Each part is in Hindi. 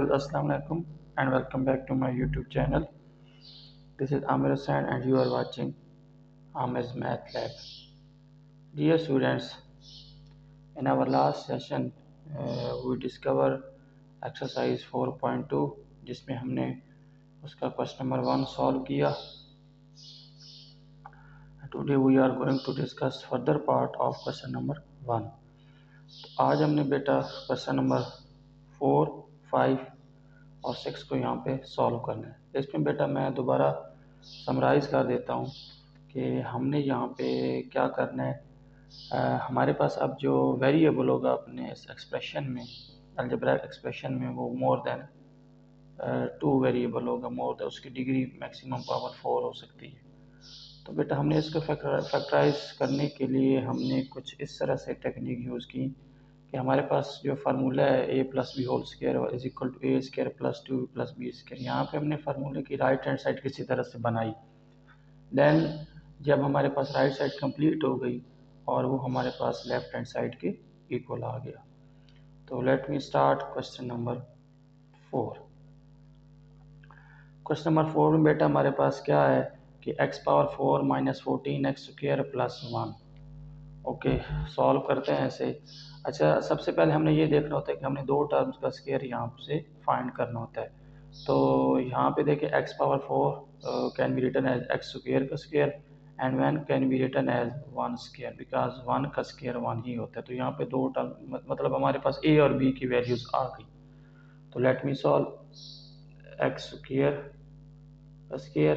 viewers, Assalamu alaikum and welcome back to my YouTube channel. This is Amir Hussain and you are watching Amir's Math Lab. Dear students, in our last session we discovered exercise 4.2 जिसमें हमने उसका question number 1 solve किया. Today we are going to discuss further part of question number 1. तो आज हमने बेटा question number 4, 5 और 6 को यहाँ पे सॉल्व करना है. इसमें बेटा मैं दोबारा समराइज़ कर देता हूँ कि हमने यहाँ पे क्या करना है. हमारे पास अब जो वेरिएबल होगा अपने इस एक्सप्रेशन में, अलजेब्रिक एक्सप्रेशन में, वो मोर देन 2 वेरिएबल होगा. मोर देन उसकी डिग्री मैक्सिमम पावर 4 हो सकती है. तो बेटा हमने इसको फैक्टराइज करने के लिए हमने कुछ इस तरह से टेक्निक यूज़ की कि हमारे पास जो फार्मूला है a plus B whole square is equal to a square plus 2 plus B square, यहाँ पे हमने फार्मूले की राइट हैंड साइड किसी तरह से बनाई. देन जब हमारे पास राइट साइड कंप्लीट हो गई और वो हमारे पास लेफ्ट हैंड साइड के इक्वल आ गया. तो let me start question number 4. Question number 4 में बेटा हमारे पास क्या है कि x power 4 minus 14x square plus 1. Okay, solve करते हैं ऐसे. अच्छा, सबसे पहले हमने ये देखना होता है कि हमने 2 टर्म्स का स्क्वायर यहाँ से फाइंड करना होता है. तो यहाँ पे देखिए x power 4 can be written as x square का square and 1 can be written as 1 square because 1 का स्क्वायर 1 ही होता है. तो यहाँ पे 2 टर्म मतलब हमारे पास a और b की वैल्यूज़ आ गई. तो late me solve x square का स्क्वायर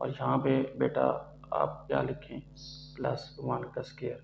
और यहाँ पे बेटा आप क्या लिखें प्लस 1 का स्क्वायर.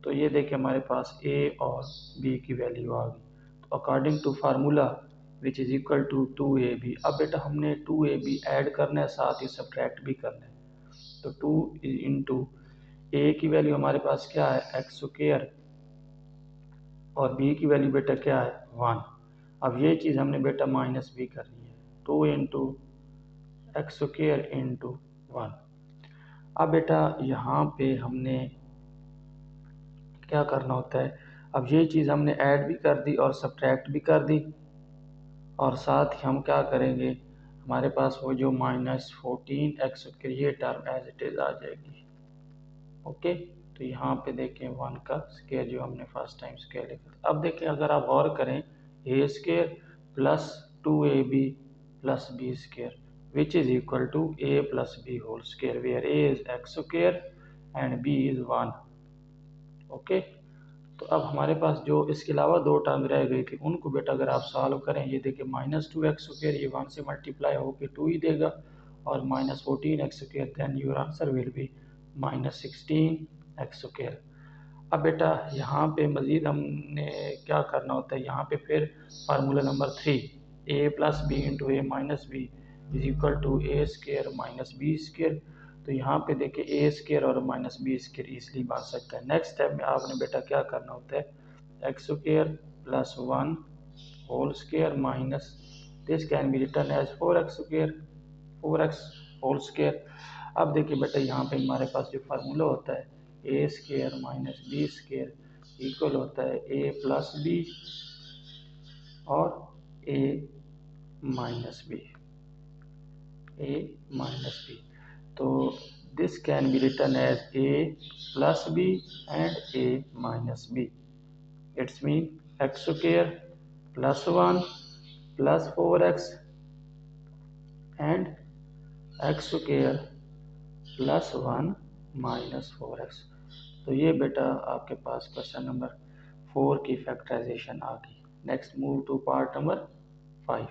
तो ये देखिए हमारे पास a और b की वैल्यू आ गई. तो according to formula which is equal to 2ab. अब बेटा हमने 2ab ऐड करना है, साथ ही सब्ट्रैक्ट भी करना है. तो 2 इंटू a की वैल्यू हमारे पास क्या है x स्क्वायर और b की वैल्यू बेटा क्या है 1. अब ये चीज़ हमने बेटा माइनस भी करनी है. 2 इंटू एक्स स्क्वायर इंटू 1. अब बेटा यहाँ पे हमने क्या करना होता है, अब ये चीज़ हमने ऐड भी कर दी और सब्ट्रैक्ट भी कर दी और साथ ही हम क्या करेंगे, हमारे पास वो जो माइनस 14x स्क्वायर ये टर्म एज इट इज़ आ जाएगी. ओके, तो यहाँ पे देखें 1 का स्क्वायर जो हमने फर्स्ट टाइम स्क्वायर लिखा था. अब देखें अगर आप गौर करें a square plus 2ab plus b square which is equal to a plus b whole square where a is x square and b is 1. Okay, तो अब हमारे पास जो इसके अलावा 2 टर्म रह गई थी उनको बेटा अगर आप सॉल्व करें, ये देखिए माइनस 2x स्क्वायर ये 1 से मल्टीप्लाई होकर 2 ही देगा और minus 14x square then your answer will be minus 16x square. अब बेटा यहाँ पे मज़ीद हमने क्या करना होता है, यहाँ पे फिर formula number 3 a plus b into a minus b is equal to a square minus B square. तो यहाँ पे देखिए ए स्क्वायर और माइनस बी स्क्वायर इसलिए बन सकता है. नेक्स्ट स्टेप में आपने बेटा क्या करना होता है x square plus 1 whole square minus this can be written as 4x square 4x whole square. अब देखिए बेटा यहाँ पे हमारे पास जो फार्मूला होता है A square minus B square equal होता है ए प्लस बी और ए माइनस बी. तो this can be written as a plus b and a minus b. It's mean X square plus 1 plus 4x and X square plus 1 minus 4x. तो ये बेटा आपके पास क्वेश्चन नंबर 4 की फैक्टराइजेशन आ गई. Next move to part number 5.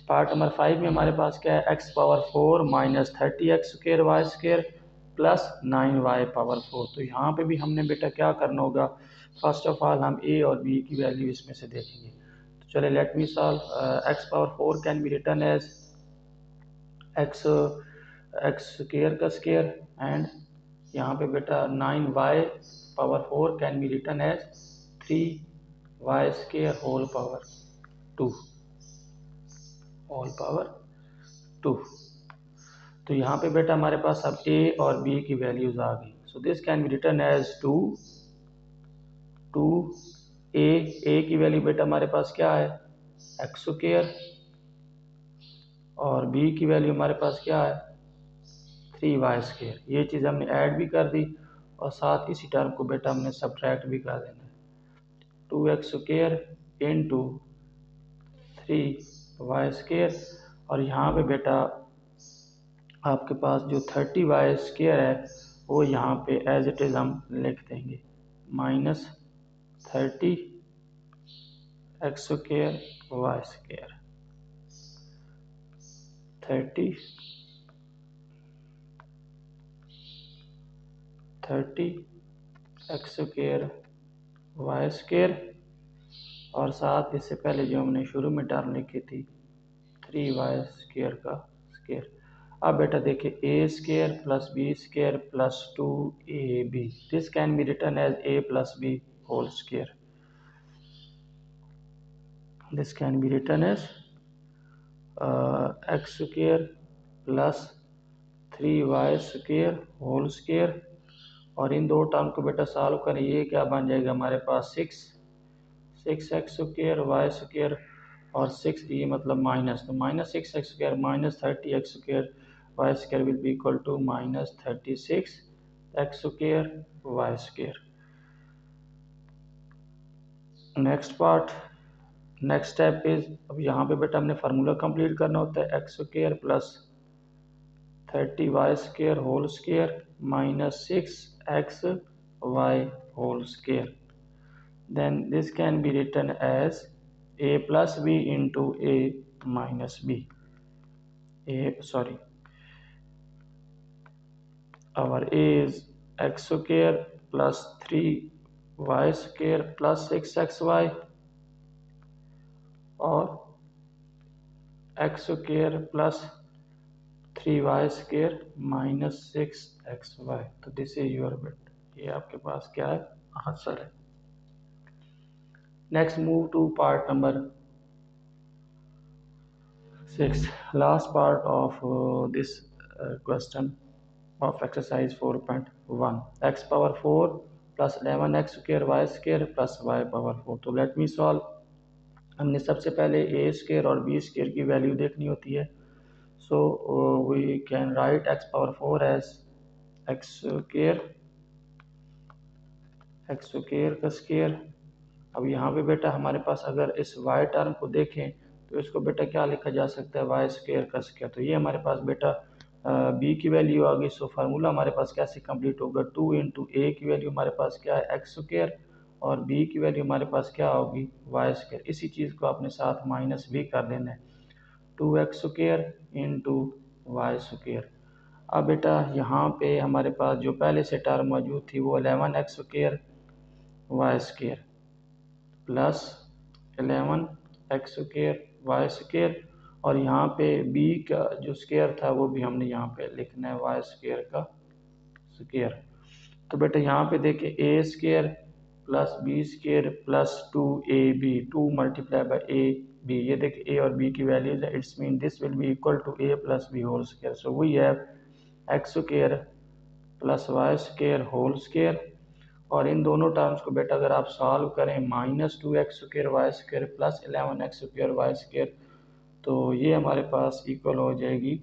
Part number 5 में हमारे पास क्या है x power 4 minus 30x square y square plus 9y power 4. तो यहाँ पे भी हमने बेटा क्या करना होगा, फर्स्ट ऑफ ऑल हम a और b की वैल्यू इसमें से देखेंगे. तो चले let me solve. x power 4 can be written as x square का स्क्वायर एंड यहाँ पे बेटा 9y power 4 can be written as 3y square whole power 2. तो यहाँ पे बेटा हमारे पास अब a और b की वैल्यूज आ गई. So this can be written as 2 a की वैल्यू बेटा हमारे पास क्या है एक्स स्क्वायर और बी की वैल्यू हमारे पास क्या है 3y²। ये चीज़ हमने ऐड भी कर दी और साथ इसी टर्म को बेटा हमने सब्ट्रैक्ट भी कर देना है। 2x² इंटू 3y² और यहाँ पे बेटा आपके पास जो 30y² है वो यहाँ पे एज इट इज़ हम लिख देंगे -30x²y²। 30x² और साथ इससे पहले जो हमने शुरू में टर्म लिखी थी 3y² का स्क्वायर। अब बेटा देखिए a² + b² + 2ab this can be written as a + b whole square. This can be written as x² + 3y² whole square और इन दो टर्म को बेटा सॉल्व करें। ये क्या बन जाएगा हमारे पास 6x² y² और 6 ये मतलब माइनस, तो -6x² -30x² y² will be equal to -36x² y²। Next step is, अब यहाँ पे बेटा हमने फार्मूला कंप्लीट करना होता है x² + 30y² whole square -6xy whole square. Then this can be written as a plus b into a minus b. Our a is x² plus 3y² plus 6xy or x² plus 3y² minus 6xy। तो दिस इज योर बिट, ये आपके पास क्या है आंसर है। Next move to part number 6, last part of this question of exercise 4.1, x power 4 plus 11x² y² plus y power 4। तो let me solve। हमने सबसे पहले a² और b² की वैल्यू देखनी होती है। So we can write x power 4 as x² का स्क्वायर। अब यहाँ पे बेटा हमारे पास अगर इस y टर्म को देखें तो इसको बेटा क्या लिखा जा सकता है y² का स्क्वायर। तो ये हमारे पास बेटा b की वैल्यू आ गई। सो फार्मूला हमारे पास कैसे कंप्लीट होगा, 2 इंटू a की वैल्यू हमारे पास क्या है x² और b की वैल्यू हमारे पास क्या होगी y²। इसी चीज़ को आपने साथ माइनस भी कर देना है, 2x² इंटू y²। अब बेटा यहाँ पे हमारे पास जो पहले से टर्म मौजूद थी वो 11x² y² plus 11x² y² और यहाँ पे b का जो स्क्वायर था वो भी हमने यहाँ पे लिखना है y² का स्क्वायर। तो बेटा यहाँ पे देखिए a² plus b² plus 2ab, 2 multiply by a b, ये देखिए a और b की वैल्यूज है। It's mean this will be equal to a plus b whole square. So we have x² plus y² whole square और इन दोनों टर्म्स को बेटा अगर आप सॉल्व करें -2x² y² plus 11x² y², तो ये हमारे पास इक्वल हो जाएगी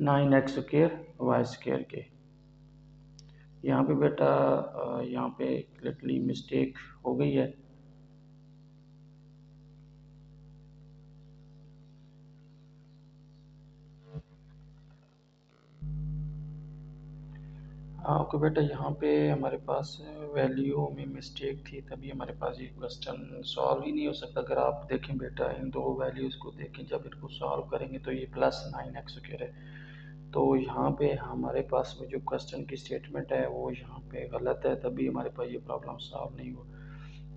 9x² y² के। यहाँ पे बेटा यहाँ पे लिटली मिस्टेक हो गई है। आपको बेटा यहाँ पे हमारे पास वैल्यू में मिस्टेक थी, तभी हमारे पास ये क्वेश्चन सॉल्व ही नहीं हो सकता। अगर आप देखें बेटा इन दो वैल्यूज़ को देखें, जब इनको सॉल्व करेंगे तो ये +9x² है। तो यहाँ पे हमारे पास में जो क्वेश्चन की स्टेटमेंट है वो यहाँ पे गलत है, तभी हमारे पास ये प्रॉब्लम सॉल्व नहीं हुआ।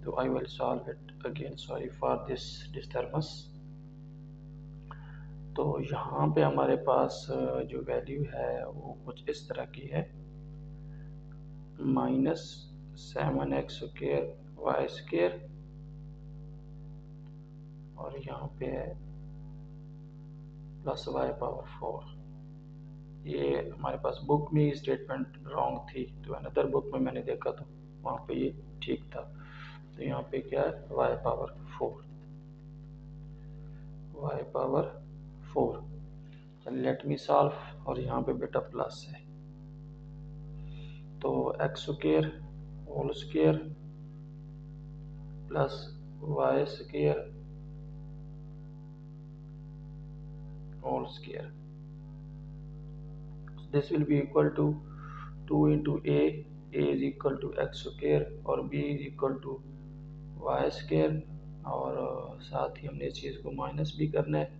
तो I will solve it again, sorry for this disturbance. तो यहाँ पे हमारे पास जो वैल्यू है वो कुछ इस तरह की है, -7x² y² और यहाँ पे है +y पावर 4। ये हमारे पास बुक में स्टेटमेंट रॉन्ग थी, तो अनदर बुक में मैंने देखा तो वहाँ पे ये ठीक था। तो यहाँ पे क्या है, y पावर 4, y पावर 4। चलिए लेट मी सॉल्व, और यहाँ पे बेटा प्लस है, तो X square whole square plus Y square whole square, this will be equal to 2 into A is equal to X square और B is equal to Y square, और साथ ही हमने इस चीज़ को माइनस भी करना है,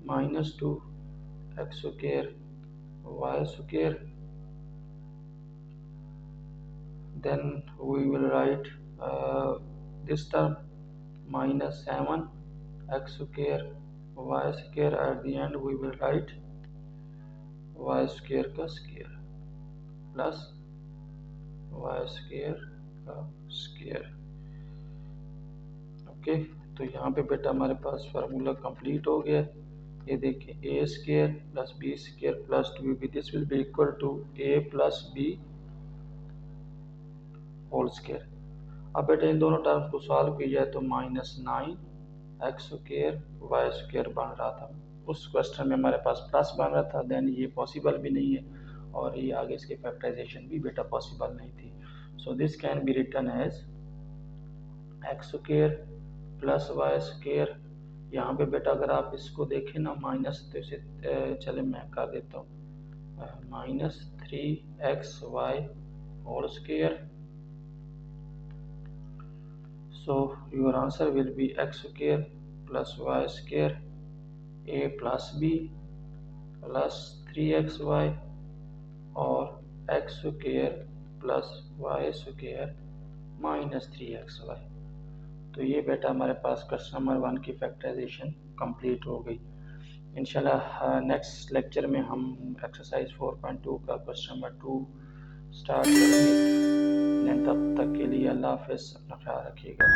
-2 x square y square, then we will write this term -7 x square y square, at the end we will write y square का square plus y square का square। ओके, तो यहाँ पे बेटा हमारे पास फार्मूला कंप्लीट हो गया। ये देखिए ए square plus B square plus 2b, this will be equal to a plus B whole square. अब बेटा इन दोनों टर्म्स को सॉल्व किया जाए तो -9 एक्स स्क्वायर वाई स्क्वायर बन रहा था, उस क्वेश्चन में हमारे पास प्लस बन रहा था, देन ये पॉसिबल भी नहीं है, और ये आगे इसकी फैक्टराइजेशन भी बेटा पॉसिबल नहीं थी। So this can be written as x square plus Y square. यहाँ पे बेटा अगर आप इसको देखें ना माइनस, तो इसे चले मैं कर देता हूँ, -3xy whole square. So your answer will be x square plus y square a plus b plus 3xy और x square plus y square minus 3xy। तो ये बेटा हमारे पास क्वेश्चन नंबर 1 की फैक्टराइजेशन कंप्लीट हो गई। इंशाल्लाह नेक्स्ट लेक्चर में हम एक्सरसाइज 4.2 का क्वेश्चन नंबर 2 स्टार्ट करेंगे। तब तक के लिए अल्लाह हाफ़िज़, अपना ख्याल रखिएगा।